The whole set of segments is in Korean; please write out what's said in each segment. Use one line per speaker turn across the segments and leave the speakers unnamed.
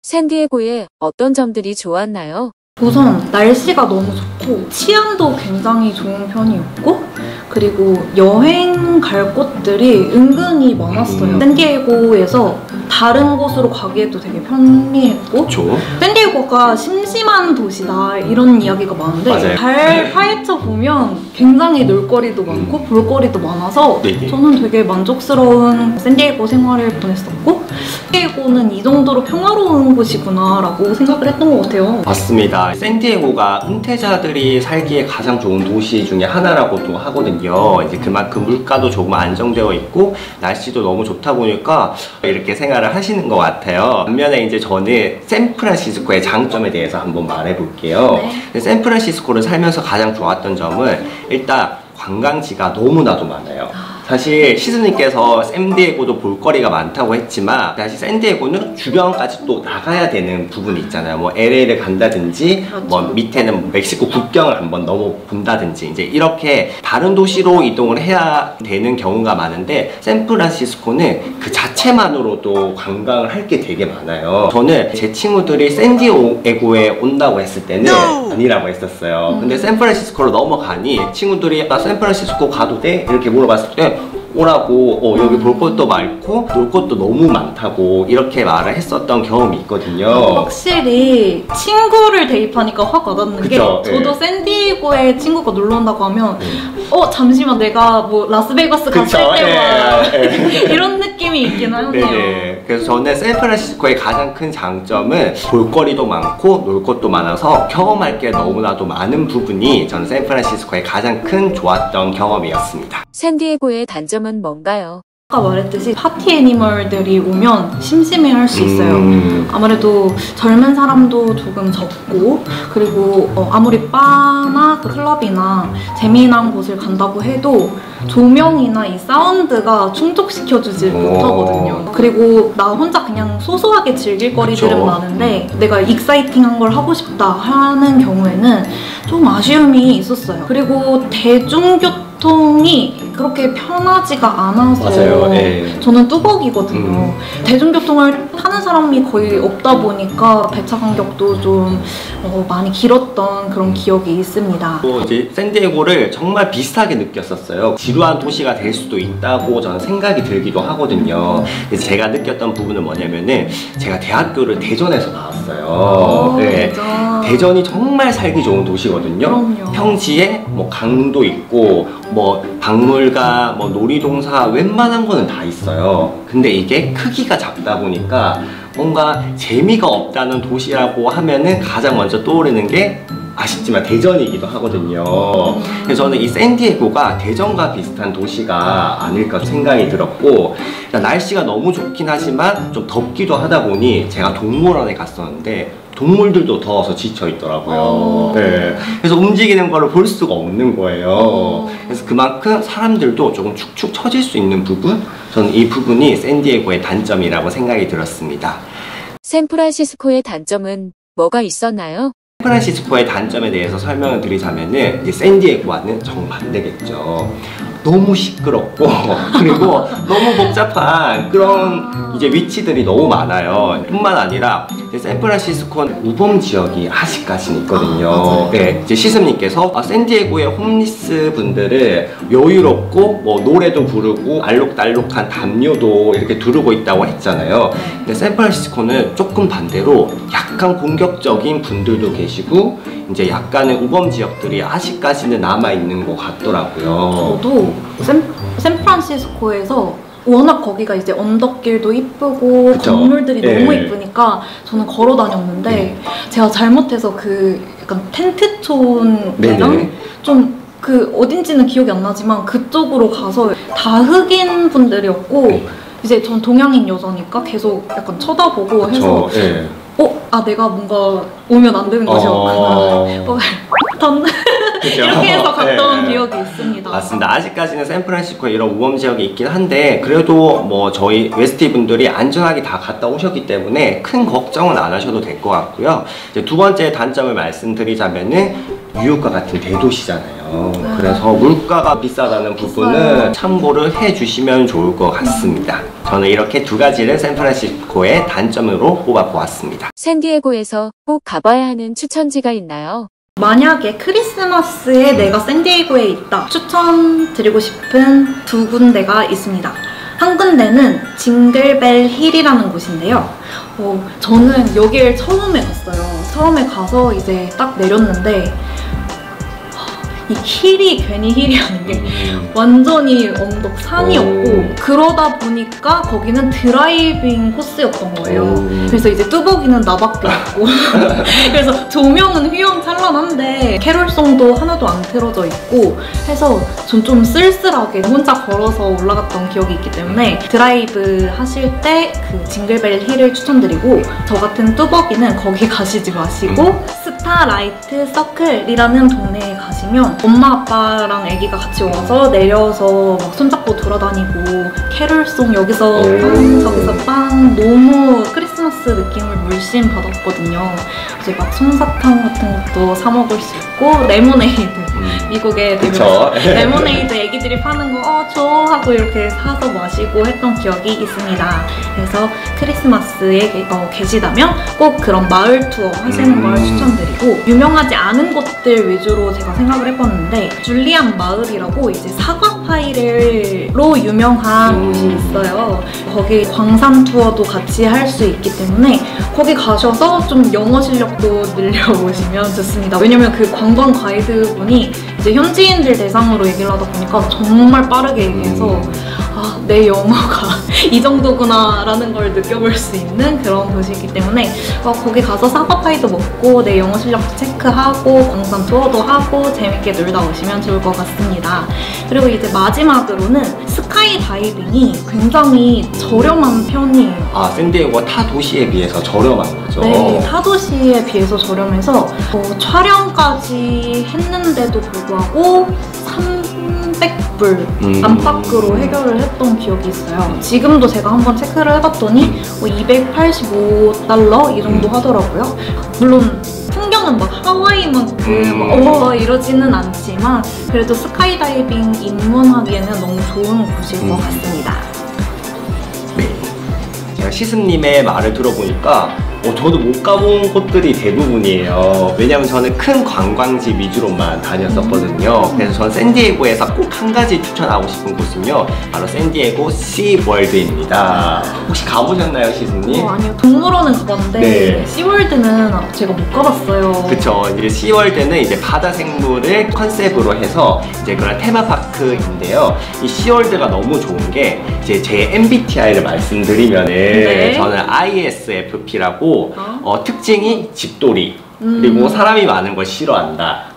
샌디에고의 어떤 점들이 좋았나요?
우선 날씨가 너무 좋고 치안도 굉장히 좋은 편이었고, 그리고 여행 갈 곳들이 은근히 많았어요. 샌디에고에서 다른 곳으로 가기에도 되게 편리했고,
그쵸?
샌디에고가 심심한 도시다 이런 이야기가 많은데
맞아요.
잘 파헤쳐 보면 굉장히 놀거리도 많고 볼거리도 많아서
네네.
저는 되게 만족스러운 샌디에고 생활을 보냈었고, 샌디에고는 이 정도로 평화로운 곳이구나 라고 생각을 했던 것 같아요.
맞습니다. 샌디에고가 은퇴자들이 살기에 가장 좋은 도시 중에 하나라고도 하거든요. 이제 그만큼 물가도 조금 안정되어 있고 날씨도 너무 좋다 보니까 이렇게 생활을 하시는 것 같아요. 반면에 이제 저는 샌프란시스코의 장점에 대해서 한번 말해볼게요.
네.
샌프란시스코를 살면서 가장 좋았던 점은 일단 관광지가 너무나도 많아요. 사실 시즈님께서 샌디에고도 볼거리가 많다고 했지만 사실 샌디에고는 주변까지 또 나가야 되는 부분이 있잖아요. 뭐 LA를 간다든지
그렇죠.
뭐 밑에는 멕시코 국경을 한번 넘어 본다든지 이제 이렇게 다른 도시로 이동을 해야 되는 경우가 많은데 샌프란시스코는 그 자체만으로도 관광을 할 게 되게 많아요. 저는 제 친구들이 샌디에고에 온다고 했을 때는 아니라고 했었어요. 근데 샌프란시스코로 넘어가니 친구들이 나 샌프란시스코 가도 돼? 이렇게 물어봤을 때 오라고, 여기 볼 것도 많고 놀 것도 너무 많다고 이렇게 말을 했었던 경험이 있거든요.
확실히 친구를 대입하니까 확 와닿는
그쵸,
게, 저도 샌디에고에 친구가 놀러 온다고 하면 잠시만 내가 뭐 라스베가스 갔을 때와 이런 느낌이 있긴 하네요.
네네. 그래서 저는 샌프란시스코의 가장 큰 장점은 볼거리도 많고 놀 것도 많아서 경험할 게 너무나도 많은 부분이 저는 샌프란시스코의 가장 큰 좋았던 경험이었습니다.
샌디에고의 단점은 뭔가요?
아까 말했듯이 파티 애니멀들이 오면 심심해할 수 있어요. 아무래도 젊은 사람도 조금 적고, 그리고 아무리 바나 클럽이나 재미난 곳을 간다고 해도 조명이나 이 사운드가 충족시켜주지 못하거든요. 그리고 나 혼자 그냥 소소하게 즐길 거리들은
그쵸.
많은데 내가 익사이팅한 걸 하고 싶다 하는 경우에는 좀 아쉬움이 있었어요. 그리고 대중교통이 그렇게 편하지가 않아서
맞아요. 네.
저는 뚜벅이거든요. 대중교통을 타는 사람이 거의 없다 보니까 배차 간격도 좀 많이 길었던 그런 기억이 있습니다.
또 이제 샌디에고를 정말 비슷하게 느꼈었어요. 지루한 도시가 될 수도 있다고 저는 생각이 들기도 하거든요. 그래서 제가 느꼈던 부분은 뭐냐면은 제가 대학교를 대전에서 나왔어요. 네. 대전이 정말 살기 좋은 도시거든요.
그럼요.
평지에 뭐 강도 있고 뭐 박물관, 뭐 놀이동산 웬만한 거는 다 있어요. 근데 이게 크기가 작다 보니까 뭔가 재미가 없다는 도시라고 하면은 가장 먼저 떠오르는 게 아쉽지만 대전이기도 하거든요. 그래서 저는 이 샌디에고가 대전과 비슷한 도시가 아닐까 생각이 들었고, 날씨가 너무 좋긴 하지만 좀 덥기도 하다 보니 제가 동물원에 갔었는데 동물들도 더워서 지쳐 있더라고요. 네. 그래서 움직이는 거를 볼 수가 없는 거예요. 그래서 그만큼 사람들도 조금 축축 처질 수 있는 부분, 저는 이 부분이 샌디에고의 단점이라고 생각이 들었습니다.
샌프란시스코의 단점은 뭐가 있었나요?
샌프란시스코의 단점에 대해서 설명을 드리자면은 이제 샌디에고와는 정반대겠죠. 너무 시끄럽고 그리고 너무 복잡한 그런 이제 위치들이 너무 많아요. 뿐만 아니라 이제 샌프란시스코는 우범 지역이 아직까지는 있거든요. 네, 이제 시스님께서 샌디에고의 홈리스 분들을 여유롭고 뭐 노래도 부르고 알록달록한 담요도 이렇게 두르고 있다고 했잖아요. 근데 샌프란시스코는 조금 반대로 약간 공격적인 분들도 계시고 이제 약간의 우범 지역들이 아직까지는 남아있는 것 같더라고요.
저도 샌프란시스코에서 워낙 거기가 이제 언덕길도 이쁘고
그쵸?
건물들이
예.
너무 이쁘니까 저는 걸어 다녔는데 제가 잘못해서 그 약간 텐트촌이랑
네네.
좀 그 어딘지는 기억이 안 나지만 그쪽으로 가서 다 흑인 분들이었고 이제 전 동양인 여자니까 계속 약간 쳐다보고 해서
예.
내가 뭔가 오면 안 되는 곳이었구나. 이렇게 해서 갔던 기억이 있습니다.
맞습니다. 아직까지는 샌프란시스코에 이런 우범 지역이 있긴 한데 그래도 뭐 저희 웨스티 분들이 안전하게 다 갔다 오셨기 때문에 큰 걱정은 안 하셔도 될 것 같고요. 이제 두 번째 단점을 말씀드리자면은 뉴욕과 같은 대도시잖아요. 있어요. 그래서 물가가 비싸다는 부분은 참고를 해주시면 좋을 것 같습니다. 저는 이렇게 두 가지를 샌프란시스코의 단점으로 꼽아보았습니다.
샌디에고에서 꼭 가봐야 하는 추천지가 있나요?
만약에 크리스마스에 내가 샌디에고에 있다 추천드리고 싶은 두 군데가 있습니다. 한 군데는 징글벨 힐이라는 곳인데요. 저는 여길 처음에 갔어요. 처음에 가서 이제 딱 내렸는데 이 힐이 괜히 힐이라는 게 완전히 언덕 산이었고 그러다 보니까 거기는 드라이빙 코스였던 거예요. 그래서 이제 뚜벅이는 나밖에 없고 그래서 조명은 휘황찬란한데 캐롤송도 하나도 안 틀어져 있고 해서 전 좀 쓸쓸하게 혼자 걸어서 올라갔던 기억이 있기 때문에 드라이브 하실 때 그 징글벨 힐을 추천드리고 저 같은 뚜벅이는 거기 가시지 마시고 스타라이트 서클이라는 동네에 가시면 엄마 아빠랑 아기가 같이 와서 내려서 막 손잡고 돌아다니고 캐롤송 여기서 빵 저기서 빵 너무 크리스마스 느낌을 물씬 받았거든요. 이제 막 솜사탕 같은 것도 사 먹을 수 있고 레모네이드 미국에 되면서 레모네이드 애기들이 파는 거 줘 하고 이렇게 사서 마시고 했던 기억이 있습니다. 그래서 크리스마스에 계시다면 꼭 그런 마을 투어 하시는 걸 추천드리고 유명하지 않은 곳들 위주로 제가 생각을 해봤는데 줄리안 마을이라고 이제 사과 파이로 유명한 곳이 있어요. 거기 광산 투어도 같이 할 수 있기 때문에 거기 가셔서 좀 영어 실력도 늘려보시면 좋습니다. 왜냐면 그 관광 가이드분이 이제 현지인들 대상으로 얘기를 하다 보니까 정말 빠르게 얘기해서 내 영어가 이 정도구나 라는 걸 느껴볼 수 있는 그런 곳이기 때문에 거기 가서 사과파이도 먹고 내 영어 실력도 체크하고 광산 투어도 하고 재밌게 놀다 오시면 좋을 것 같습니다. 그리고 이제 마지막으로는 스카이 다이빙이 굉장히 저렴한 편이에요.
샌디에고가 타 도시에 비해서 저렴한 거죠?
네, 타 도시에 비해서 저렴해서 촬영까지 했는데도 불구하고 300불 안팎으로 해결을 했던 기억이 있어요. 지금도 제가 한번 체크를 해봤더니 285달러 이 정도 하더라고요. 물론 풍경은 막 하와이만큼 이러지는 않지만 그래도 스카이다이빙 입문하기에는 너무 좋은 곳일 것 같습니다.
네. 제가 시스님의 말을 들어보니까 저도 못 가본 곳들이 대부분이에요. 왜냐면 저는 큰 관광지 위주로만 다녔었거든요. 그래서 저는 샌디에고에서 꼭 한 가지 추천하고 싶은 곳은요, 바로 샌디에고 시월드입니다. 혹시 가보셨나요, 시스님?
아니요, 동물원은 가봤는데
네.
시월드는 제가 못 가봤어요.
그쵸. 이제 시월드는 이제 바다 생물을 컨셉으로 해서 이제 그런 테마파크인데요. 이 시월드가 너무 좋은 게 이제 제 MBTI를 말씀드리면은
네.
저는 ISFP라고 특징이 집돌이 그리고 사람이 많은 걸 싫어한다.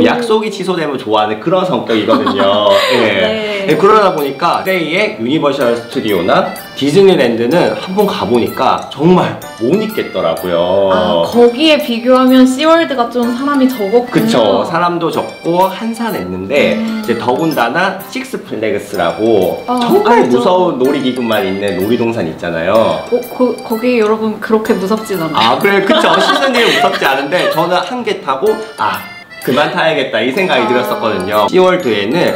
약속이 취소되면 좋아하는 그런 성격이거든요. 네. 네, 그러다 보니까 LA의 유니버셜 스튜디오나 디즈니랜드는 한번 가보니까 정말 못 있겠더라고요.
거기에 비교하면 시월드가 좀 사람이 적었군요.
그쵸. 사람도 적고 한산했는데 이제 더군다나 식스플래그스라고 정말
알죠.
무서운 놀이기구만 있는 놀이동산 있잖아요.
거기 여러분 그렇게 무섭진 않아요.
그래, 그쵸. 시스님 무섭지 않은데 저는 한 개 타고 그만 타야겠다 이 생각이 들었었거든요. 시월드에는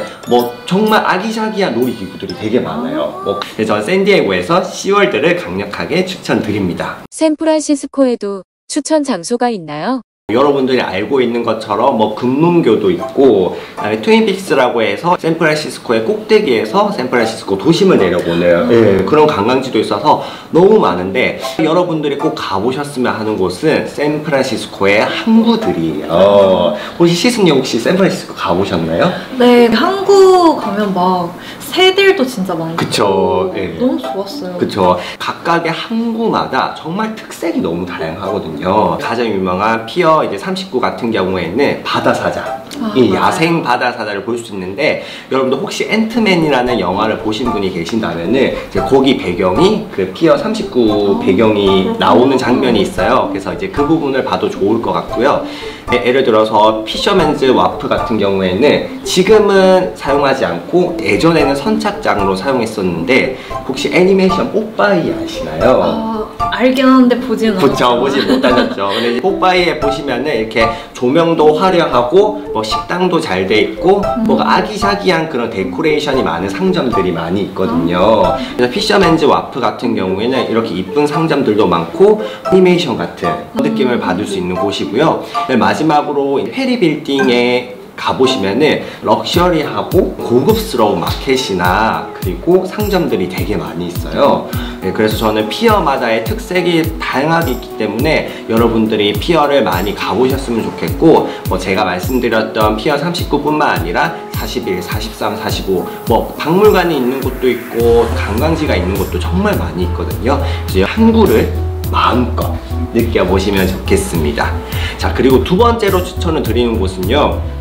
정말 아기자기한 놀이기구들이 되게 많아요. 그래서 저는 샌디에고에서 시월드를 강력하게 추천드립니다.
샌프란시스코에도 추천 장소가 있나요?
여러분들이 알고 있는 것처럼 금문교도 있고, 그다음에 트윈픽스라고 해서 샌프란시스코의 꼭대기에서 샌프란시스코 도심을 내려보는 그런 관광지도 있어서 너무 많은데, 여러분들이 꼭 가보셨으면 하는 곳은 샌프란시스코의 항구들이에요. 혹시 시승님 혹시 샌프란시스코 가보셨나요?
네, 항구 가면 막 새들도 진짜 많고
그쵸. 네.
너무 좋았어요.
그쵸. 각각의 항구마다 정말 특색이 너무 다양하거든요. 가장 유명한 피어 이제 39 같은 경우에는 바다사자, 이 야생 바다사자를 볼 수 있는데, 여러분들 혹시 앤트맨이라는 영화를 보신 분이 계신다면은 이제 거기 배경이 그 피어 39 배경이 나오는 장면이 있어요. 그래서 이제 그 부분을 봐도 좋을 것 같고요. 예를 들어서 피셔맨즈 와프 같은 경우에는 지금은 사용하지 않고 예전에는 선착장으로 사용했었는데, 혹시 애니메이션 뽀빠이 아시나요?
알긴 하는데 보지는 않았어요.
보지 못하셨죠. 근데 뽀빠이에 보시면은 이렇게 조명도 화려하고 식당도 잘 돼 있고 뭐가 아기자기한 그런 데코레이션이 많은 상점들이 많이 있거든요. 그래서 피셔맨즈 와프 같은 경우에는 이렇게 이쁜 상점들도 많고 애니메이션 같은 느낌을 받을 수 있는 곳이고요. 마지막으로 페리 빌딩에 가보시면은 럭셔리하고 고급스러운 마켓이나 그리고 상점들이 되게 많이 있어요. 네, 그래서 저는 피어마다의 특색이 다양하게 있기 때문에 여러분들이 피어를 많이 가보셨으면 좋겠고, 뭐 제가 말씀드렸던 피어 39뿐만 아니라 41, 43, 45 뭐 박물관이 있는 곳도 있고 관광지가 있는 곳도 정말 많이 있거든요. 그래서 항구를 마음껏 느껴보시면 좋겠습니다. 자, 그리고 두 번째로 추천을 드리는 곳은요,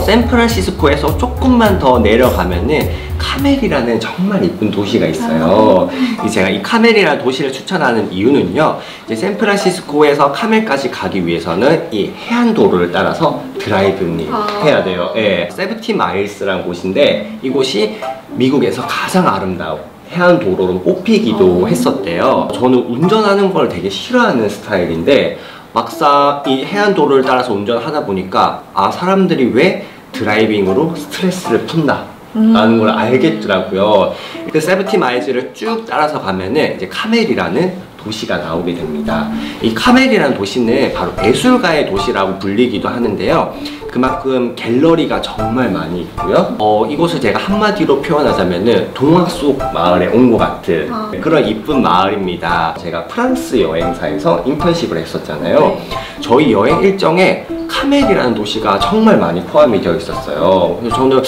샌프란시스코에서 조금만 더 내려가면은 카멜이라는 정말 이쁜 도시가 있어요. 제가 이 카멜이라는 도시를 추천하는 이유는요, 이제 샌프란시스코에서 카멜까지 가기 위해서는 이 해안도로를 따라서 드라이브를 해야 돼요. 예, 70 마일스라는 곳인데 이곳이 미국에서 가장 아름다운 해안도로로 뽑히기도 했었대요. 저는 운전하는 걸 되게 싫어하는 스타일인데 막상 이 해안도로를 따라서 운전하다 보니까 사람들이 왜 드라이빙으로 스트레스를 푼다 라는 걸 알겠더라고요. 그 70 마일즈를 쭉 따라서 가면은 이제 카멜이라는 도시가 나오게 됩니다. 이 카멜이라는 도시는 바로 예술가의 도시라고 불리기도 하는데요, 그만큼 갤러리가 정말 많이 있고요. 이곳을 제가 한마디로 표현하자면은 동화 속 마을에 온 것 같은 그런 이쁜 마을입니다. 제가 프랑스 여행사에서 인턴십을 했었잖아요.
네.
저희 여행 일정에 카멜이라는 도시가 정말 많이 포함이 되어 있었어요. 그래서 저는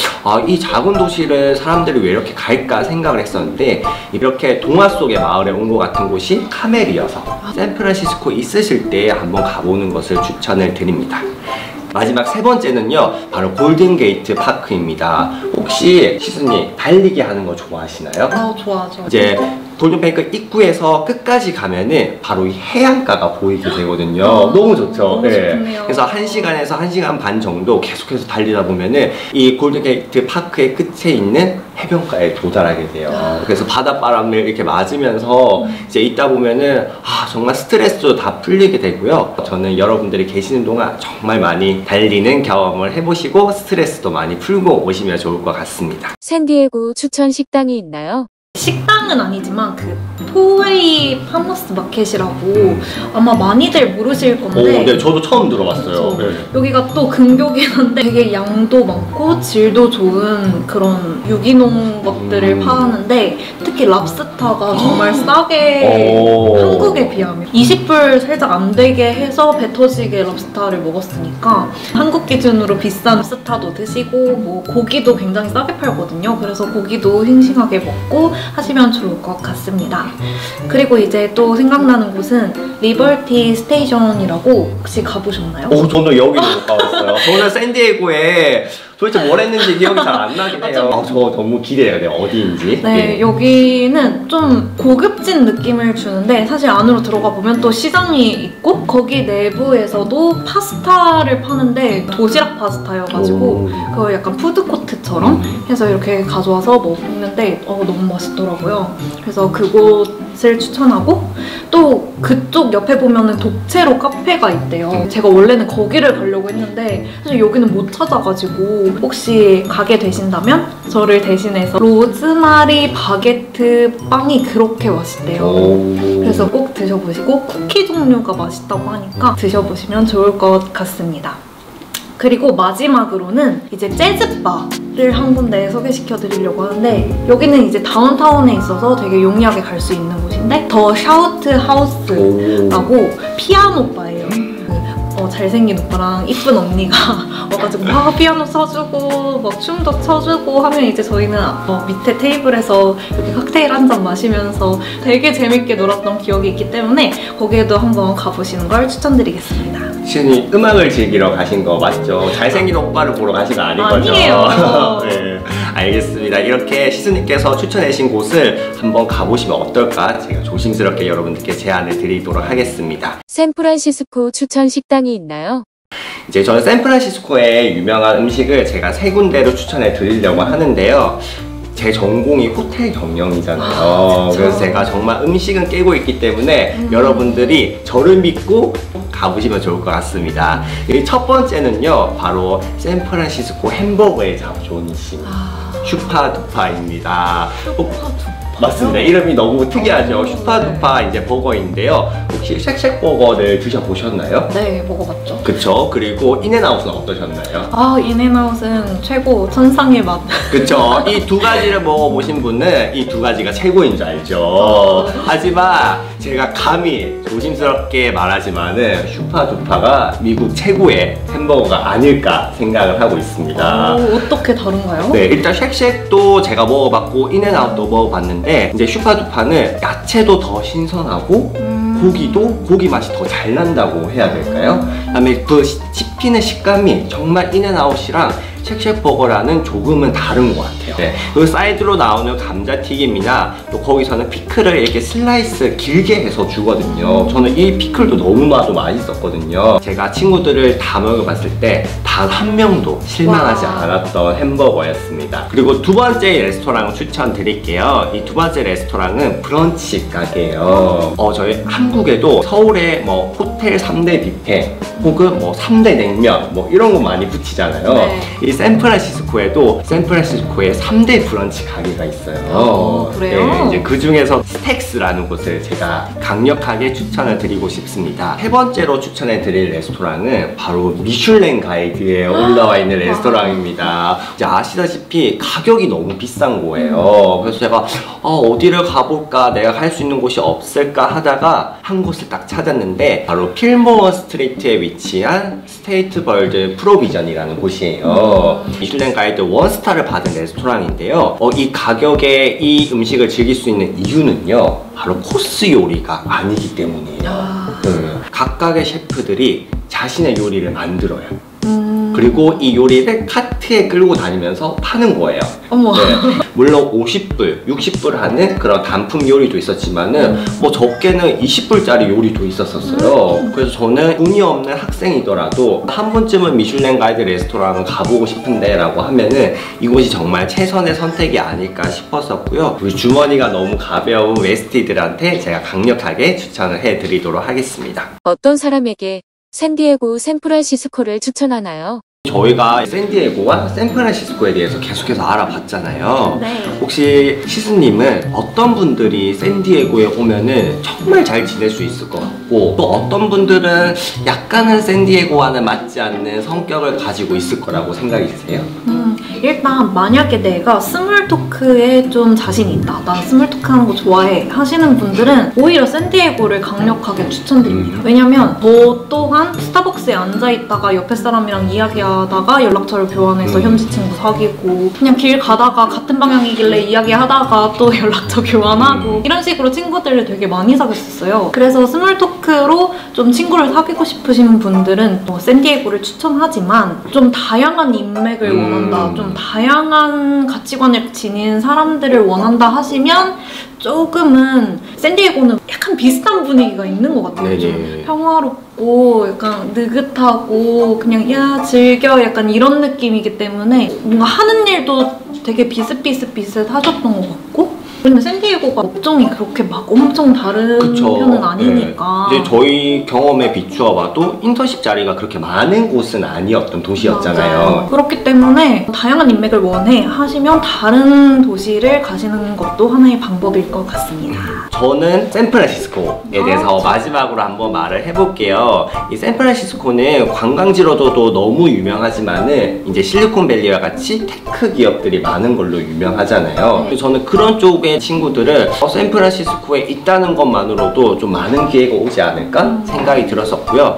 이 작은 도시를 사람들이 왜 이렇게 갈까 생각을 했었는데, 이렇게 동화 속의 마을에 온 것 같은 곳이 카멜이어서 샌프란시스코 있으실 때 한번 가보는 것을 추천을 드립니다. 마지막 세 번째는요, 바로 골든게이트 파크입니다. 혹시 시스님 달리기 하는 거 좋아하시나요?
좋아하죠.
이제 골든뱅크 입구에서 끝까지 가면은 바로 이 해안가가 보이게 되거든요. 너무 좋죠.
너무 좋네요.
그래서 1시간에서 1시간 반 정도 계속해서 달리다 보면은 이 골든게이트 파크의 끝에 있는 해변가에 도달하게 돼요. 그래서 바닷바람을 이렇게 맞으면서 이제 있다 보면은 정말 스트레스도 다 풀리게 되고요. 저는 여러분들이 계시는 동안 정말 많이 달리는 경험을 해보시고 스트레스도 많이 풀고 오시면 좋을 것 같습니다.
샌디에고 추천 식당이 있나요?
식당은 아니지만 그 포웨이 파머스 마켓이라고 아마 많이들 모르실 건데,
네, 저도 처음 들어봤어요. 네.
여기가 또 근교긴 한데 되게 양도 많고 질도 좋은 그런 유기농 것들을 파는데, 특히 랍스타가 정말 싸게 한국에 비하면 20불 살짝 안 되게 해서 배 터지게 랍스타를 먹었으니까 한국 기준으로 비싼 랍스타도 드시고 뭐 고기도 굉장히 싸게 팔거든요. 그래서 고기도 싱싱하게 먹고 하시면 좋을 것 같습니다. 그리고 이제 또 생각나는 곳은 리버티 스테이션이라고 혹시 가보셨나요?
저는 여기도 못 가봤어요. 저는 샌디에고에 도대체 뭘 했는지 기억이 잘 안 나긴 해요. 저 너무 기대해야 돼요. 어디인지.
네, 여기는 좀 고급진 느낌을 주는데, 사실 안으로 들어가 보면 또 시장이 있고 거기 내부에서도 파스타를 파는데 도시락 파스타여가지고 그걸 약간 푸드코트처럼 해서 이렇게 가져와서 먹는데 너무 맛있더라고요. 그래서 그곳을 추천하고, 또 그쪽 옆에 보면은 독채로 카페가 있대요. 제가 원래는 거기를 가려고 했는데 사실 여기는 못 찾아가지고, 혹시 가게 되신다면 저를 대신해서 로즈마리 바게트 빵이 그렇게 맛있대요. 그래서 꼭 드셔보시고, 쿠키 종류가 맛있다고 하니까 드셔보시면 좋을 것 같습니다. 그리고 마지막으로는 이제 재즈바를 한 군데 소개시켜 드리려고 하는데, 여기는 이제 다운타운에 있어서 되게 용이하게 갈 수 있는 곳인데, 더 샤우트 하우스라고 피아노 바예요. 잘생긴 오빠랑 이쁜 언니가 와가지고 막 피아노 쳐주고 막 춤도 춰주고 하면, 이제 저희는 밑에 테이블에서 이렇게 칵테일 한 잔 마시면서 되게 재밌게 놀았던 기억이 있기 때문에 거기에도 한번 가보시는 걸 추천드리겠습니다.
시즌이 음악을 즐기러 가신 거 맞죠? 잘생긴 오빠를 보러 가신 거 아닌 거죠?
아니에요.
네, 알겠습니다. 이렇게 시즌님께서 추천해주신 곳을 한번 가보시면 어떨까 제가 조심스럽게 여러분들께 제안을 드리도록 하겠습니다.
샌프란시스코 추천 식당이 있나요?
이제 저는 샌프란시스코의 유명한 음식을 제가 세 군데로 추천해 드리려고 하는데요. 제 전공이 호텔 경영이잖아요. 그래서 제가 정말 음식은 깨고 있기 때문에 여러분들이 저를 믿고 가보시면 좋을 것 같습니다. 이 첫 번째는요, 바로 샌프란시스코 햄버거의 자존심, 슈파두파입니다. 맞습니다. 이름이 너무 특이하죠. 슈파두파 이제 버거인데요. 혹시 쉑쉑버거를 드셔보셨나요?
네, 먹어봤죠.
그쵸. 그리고 인앤아웃은 어떠셨나요?
아, 인앤아웃은 최고, 천상의 맛.
그쵸. 이 두 가지를 먹어보신 분은 이 두 가지가 최고인 줄 알죠. 하지만 제가 감히 조심스럽게 말하지만은 슈파두파가 미국 최고의 햄버거가 아닐까 생각을 하고 있습니다.
어떻게 다른가요?
네, 일단 쉑쉑도 제가 먹어봤고 인앤아웃도 먹어봤는데 이제 슈파두파는 야채도 더 신선하고 고기 맛이 더 잘 난다고 해야 될까요? 그다음에 그 씹히는 식감이 정말 인앤아웃이랑 쉑쉑버거라는 조금은 다른 것 같아요. 네, 그 사이드로 나오는 감자튀김이나 또 거기서는 피클을 이렇게 슬라이스 길게 해서 주거든요. 저는 이 피클도 너무나도 맛있었거든요. 제가 친구들을 다 먹어봤을 때 단 한 명도 실망하지 않았던 햄버거였습니다. 그리고 두 번째 레스토랑을 추천드릴게요. 이 두 번째 레스토랑은 브런치 가게예요. 저희 한국에도 서울에 뭐 호텔 3대 뷔페 혹은 뭐 3대 냉면 뭐 이런 거 많이 붙이잖아요.
네.
이 샌프란시스코에도 샌프란시스코에 3대 브런치 가게가 있어요.
그래요?
네, 이제 그 중에서 스택스라는 곳을 제가 강력하게 추천을 드리고 싶습니다. 세 번째로 추천해 드릴 레스토랑은 바로 미슐랭 가이드에 올라와 있는 레스토랑입니다. 이제 아시다시피 가격이 너무 비싼 거예요. 그래서 제가 어디를 가볼까, 내가 갈 수 있는 곳이 없을까 하다가 한 곳을 딱 찾았는데 바로 필모어 스트리트에 위치한 스테이트 벌드 프로비전이라는 곳이에요. 미슐랭 가이드 원스타를 받은 레스토랑인데요. 이 가격에 이 음식을 즐길 수 있는 이유는요, 바로 코스 요리가 아니기 때문이에요. 각각의 셰프들이 자신의 요리를 만들어요. 그리고 이 요리를 카트에 끌고 다니면서 파는 거예요.
어머.
네. 물론 50불, 60불 하는 그런 단품 요리도 있었지만은 뭐 적게는 20불짜리 요리도 있었어요. 그래서 저는 운이 없는 학생이더라도 한 번쯤은 미슐랭 가이드 레스토랑을 가보고 싶은데 라고 하면은 이곳이 정말 최선의 선택이 아닐까 싶었었고요. 우리 주머니가 너무 가벼운 웨스티들한테 제가 강력하게 추천을 해드리도록 하겠습니다.
어떤 사람에게 샌디에고, 샌프란시스코를 추천하나요?
저희가 샌디에고와 샌프란시스코에 대해서 계속해서 알아봤잖아요.
네.
혹시 시스님은 어떤 분들이 샌디에고에 오면은 정말 잘 지낼 수 있을 것 같고, 또 어떤 분들은 약간은 샌디에고와는 맞지 않는 성격을 가지고 있을 거라고 생각이 드세요?
일단 만약에 내가 스몰 토크에 좀 자신이 있다, 난 스몰 토크 하는 거 좋아해 하시는 분들은 오히려 샌디에고를 강력하게 추천드립니다. 왜냐면 저 또한 스타벅스에 앉아있다가 옆에 사람이랑 이야기하다가 연락처를 교환해서 현지 친구 사귀고, 그냥 길 가다가 같은 방향이길래 이야기하다가 또 연락처 교환하고 이런 식으로 친구들을 되게 많이 사귀었어요. 그래서 스몰 토크로 좀 친구를 사귀고 싶으신 분들은 샌디에고를 추천하지만, 좀 다양한 인맥을 원한다, 좀 다양한 가치관을 지닌 사람들을 원한다 하시면 조금은 샌디에고는 약간 비슷한 분위기가 있는 것 같아요. 좀 평화롭고 약간 느긋하고 그냥 야 즐겨 약간 이런 느낌이기 때문에 뭔가 하는 일도 되게 비슷하셨던 것 같고, 근데 샌디에고가 업종이 그렇게 막 엄청 다른 편은 아니니까.
네. 이제 저희 경험에 비추어 봐도 인턴십 자리가 그렇게 많은 곳은 아니었던 도시였잖아요.
맞아요. 그렇기 때문에 다양한 인맥을 원해 하시면 다른 도시를 가시는 것도 하나의 방법일 것 같습니다.
저는 샌프란시스코에 대해서 마지막으로 한번 말을 해볼게요. 이 샌프란시스코는 관광지로도 너무 유명하지만은 이제 실리콘밸리와 같이 테크 기업들이 많은 걸로 유명하잖아요. 그래서 저는 그런 쪽에 친구들을 샌프란시스코에 있다는 것만으로도 좀 많은 기회가 오지 않을까 생각이 들었었고요.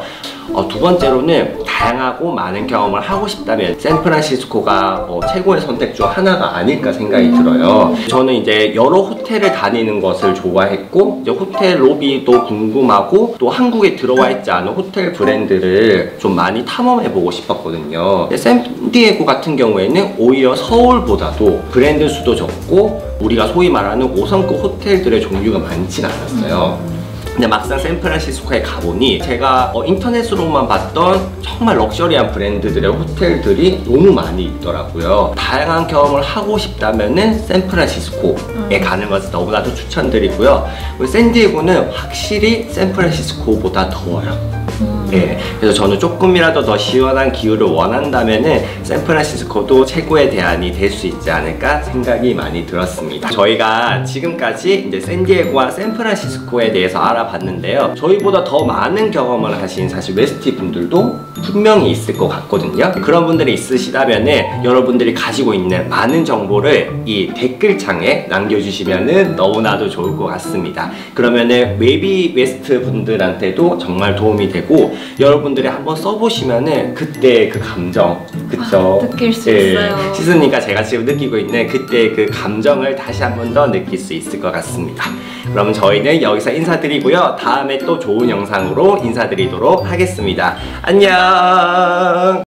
두 번째로는 다양하고 많은 경험을 하고 싶다면 샌프란시스코가 최고의 선택 중 하나가 아닐까 생각이 들어요. 저는 이제 여러 호텔을 다니는 것을 좋아했고, 이제 호텔 로비도 궁금하고, 또 한국에 들어와 있지 않은 호텔 브랜드를 좀 많이 탐험해보고 싶었거든요. 샌디에고 같은 경우에는 오히려 서울보다도 브랜드 수도 적고 우리가 소위 말하는 5성급 호텔들의 종류가 많진 않았어요. 근데 막상 샌프란시스코에 가보니 제가 인터넷으로만 봤던 정말 럭셔리한 브랜드들의 호텔들이 너무 많이 있더라고요. 다양한 경험을 하고 싶다면은 샌프란시스코에 가는 것을 너무나도 추천드리고요. 그리고 샌디에고는 확실히 샌프란시스코보다 더워요. 네, 그래서 저는 조금이라도 더 시원한 기후를 원한다면은 샌프란시스코도 최고의 대안이 될 수 있지 않을까 생각이 많이 들었습니다. 저희가 지금까지 이제 샌디에고와 샌프란시스코에 대해서 알아봤는데요. 저희보다 더 많은 경험을 하신 사실 웨스티 분들도 분명히 있을 것 같거든요. 그런 분들이 있으시다면은 여러분들이 가지고 있는 많은 정보를 이 댓글창에 남겨주시면은 너무나도 좋을 것 같습니다. 그러면은 웨비 웨스트 분들한테도 정말 도움이 되고 여러분들이 한번 써보시면은 그때 그 감정, 그쵸?
느낄 수 있어요.
시즈니까 제가 지금 느끼고 있는 그때 그 감정을 다시 한 번 더 느낄 수 있을 것 같습니다. 그럼 저희는 여기서 인사드리고요. 다음에 또 좋은 영상으로 인사드리도록 하겠습니다. 안녕!